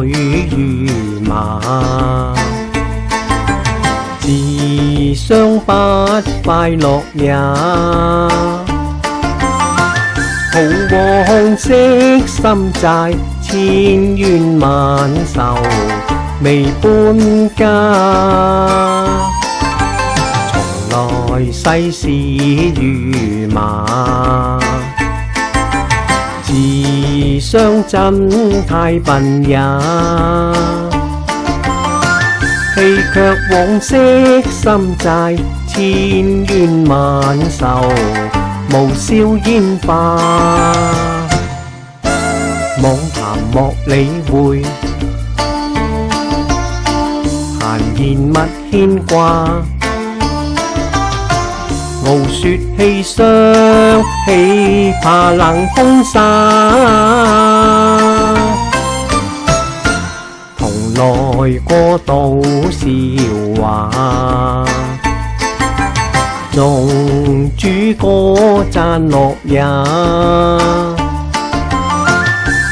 淚如麻。自相不快樂也，抱往昔心債，千怨萬仇未搬家。從來世事如麻，自相真太笨也。棄卻往昔心債，千怨萬仇無消煙化。妄談莫理會，閒言勿牽掛。傲雪氣霜，豈怕冷風沙。來過道笑話，眾主歌讚樂也。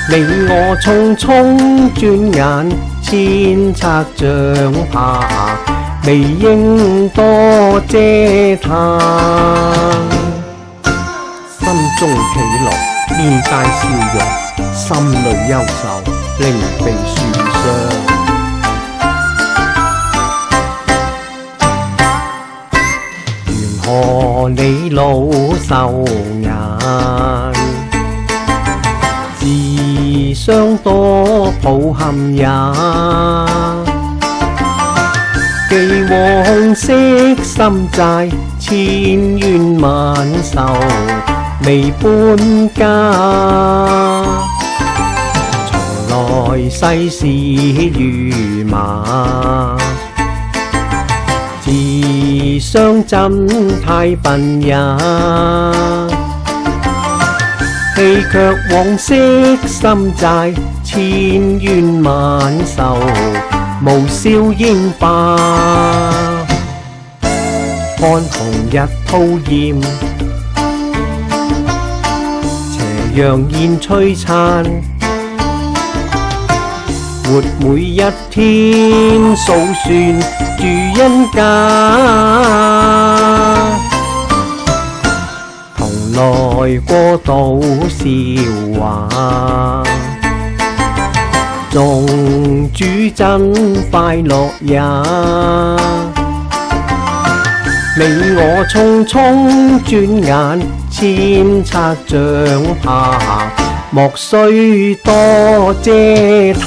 你我匆匆轉眼，千尺障爬，未應多嗟嘆。心中喜樂，面帶笑容，心裏憂愁，另被樹上。何你老愁顏，自相多抱憾也。記往昔心債，千怨萬仇未搬家。從來世事如麻，自相真太笨也。棄卻往昔心債，千怨萬仇無消煙化。看紅日吐豔，斜陽現璀璨。活每一天數算住恩家，同來過道笑話。眾主真快樂也，你我匆匆轉眼，千尺障爬，莫須多嗟嘆。